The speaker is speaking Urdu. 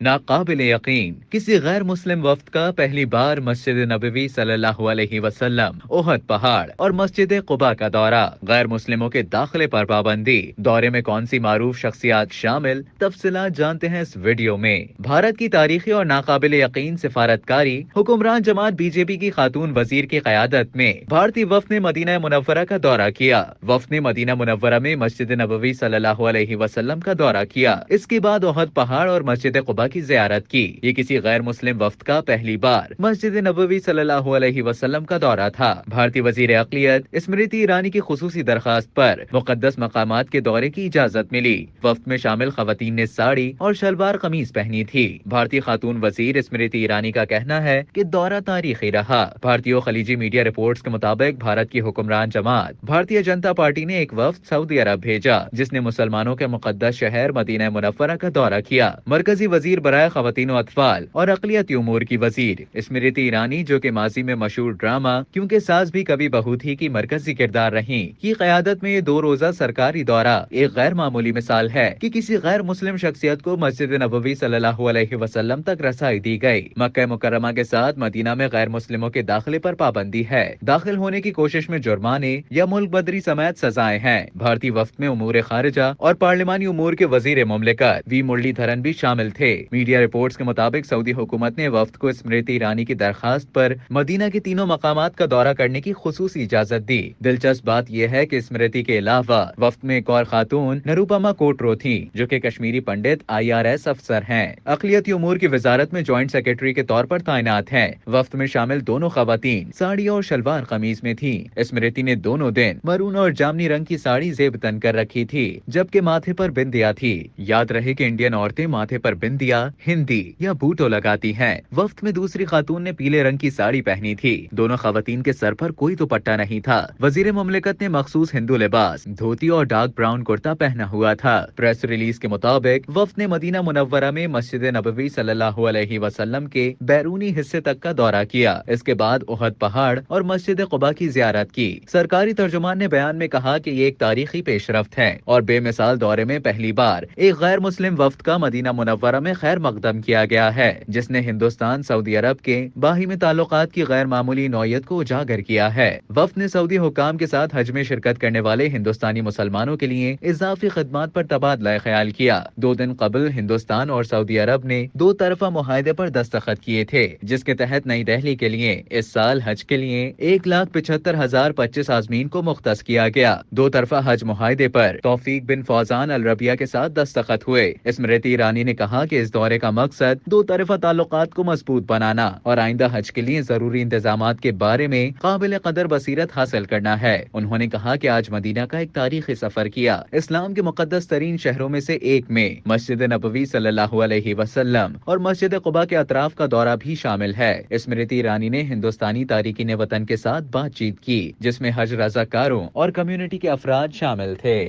ناقابل یقین کسی غیر مسلم وفد کا پہلی بار مسجد نبوی صلی اللہ علیہ وسلم، احد پہاڑ اور مسجد قباء کا دورہ، غیر مسلموں کے داخلے پر پابندی، دورے میں کون سی معروف شخصیات شامل، تفصیلات جانتے ہیں اس ویڈیو میں۔ بھارت کی تاریخی اور ناقابل یقین سفارتکاری، حکمران جماعت بی جے پی کی خاتون وزیر کی قیادت میں بھارتی وفد نے مدینہ منورہ کا دورہ کیا۔ وفد نے مدینہ منورہ میں مسجد نبوی صلی اللہ علیہ وسلم کا دورہ کیا، اس کے بعد احد پہاڑ اور مسجد قباء کی زیارت کی۔ یہ کسی غیر مسلم وفد کا پہلی بار مسجد نبوی صلی اللہ علیہ وسلم کا دورہ تھا۔ بھارتی وزیر اقلیت اسمرتی ایرانی کی خصوصی درخواست پر مقدس مقامات کے دورے کی اجازت ملی۔ وفد میں شامل خواتین نے ساڑی اور شلوار قمیض پہنی تھی۔ بھارتی خاتون وزیر اسمرتی ایرانی کا کہنا ہے کہ دورہ تاریخی رہا۔ بھارتی و خلیجی میڈیا رپورٹس کے مطابق بھارت کی حکمران جماعت بھارتیہ جنتا پارٹی نے ایک وفد سعودی عرب بھیجا، جس نے مسلمانوں کے مقدس شہر مدینہ منورہ کا دورہ کیا۔ مرکزی وزیر برائے خواتین و اطفال اور اقلیتی امور کی وزیر اسمرتی ایرانی، جو کہ ماضی میں مشہور ڈرامہ کیونکہ ساز بھی کبھی بہو تھی کی مرکزی کردار رہیں، کی قیادت میں یہ 2 روزہ سرکاری دورہ ایک غیر معمولی مثال ہے کہ کسی غیر مسلم شخصیت کو مسجد نبوی صلی اللہ علیہ وسلم تک رسائی دی گئی۔ مکہ مکرمہ کے ساتھ مدینہ میں غیر مسلموں کے داخلے پر پابندی ہے۔ داخل ہونے کی کوشش میں جرمانے یا ملک بدری سمیت سزائیں ہیں۔ بھارتی وفد میں امور خارجہ اور پارلیمانی امور کے وزیر مملکت وی مرلی دھرن بھی شامل تھے۔ میڈیا رپورٹس کے مطابق سعودی حکومت نے وفد کو اسمرتی ایرانی کی درخواست پر مدینہ کے تینوں مقامات کا دورہ کرنے کی خصوصی اجازت دی۔ دلچسپ بات یہ ہے کہ اسمرتی کے علاوہ وفد میں ایک اور خاتون نروپما کوٹرو تھیں، جو کہ کشمیری پنڈت IRS افسر ہیں۔ اقلیتی امور کی وزارت میں جوائنٹ سیکرٹری کے طور پر تعینات ہیں۔ وفد میں شامل دونوں خواتین ساڑی اور شلوار قمیض میں تھیں۔ اسمرتی نے دونوں دن مرون اور جامنی رنگ کی ساڑی زیب تن کر رکھی تھی، جبکہ ماتھے پر بندیا تھی۔ یاد رہے کہ انڈین عورتیں ماتھے پر بندیا، ہندی یا بوٹو لگاتی ہیں۔ وفد میں دوسری خاتون نے پیلے رنگ کی ساڑی پہنی تھی۔ دونوں خواتین کے سر پر کوئی دوپٹہ نہیں تھا۔ وزیر مملکت نے مخصوص ہندو لباس، دھوتی اور ڈارک براؤن کرتا پہنا ہوا تھا۔ پریس ریلیز کے مطابق وفد نے مدینہ منورہ میں مسجد نبوی صلی اللہ علیہ وسلم کے بیرونی حصے تک کا دورہ کیا۔ اس کے بعد احد پہاڑ اور مسجد قباء کی زیارت کی۔ سرکاری ترجمان نے بیان میں کہا کہ یہ ایک تاریخی پیش رفت ہے اور بے مثال دورے میں پہلی بار ایک غیر مسلم وفد کا مدینہ منورہ میں خیر مقدم کیا گیا ہے، جس نے ہندوستان سعودی عرب کے باہمی تعلقات کی غیر معمولی نوعیت کو اجاگر کیا ہے۔ وفد نے سعودی حکام کے ساتھ حج میں شرکت کرنے والے ہندوستانی مسلمانوں کے لیے اضافی خدمات پر تبادلہ خیال کیا۔ 2 دن قبل ہندوستان اور سعودی عرب نے 2 طرفہ معاہدے پر دستخط کیے تھے، جس کے تحت نئی دہلی کے لیے اس سال حج کے لیے 1,75,025 عازمین کو مختص کیا گیا۔ 2 طرفہ حج معاہدے پر توفیق بن فوزان الربیہ کے ساتھ دستخط ہوئے۔ اسمرتی ایرانی نے کہا کہ اس دورے کا مقصد 2 طرفہ تعلقات کو مضبوط بنانا اور آئندہ حج کے لیے ضروری انتظامات کے بارے میں قابل قدر بصیرت حاصل کرنا ہے۔ انہوں نے کہا کہ آج مدینہ کا ایک تاریخی سفر کیا۔ اسلام کے مقدس ترین شہروں میں سے ایک میں مسجد نبوی صلی اللہ علیہ وسلم اور مسجد قباء کے اطراف کا دورہ بھی شامل ہے۔ اسمرتی ایرانی نے ہندوستانی تارکین وطن کے ساتھ بات چیت کی، جس میں حج رضاکاروں اور کمیونٹی کے افراد شامل تھے۔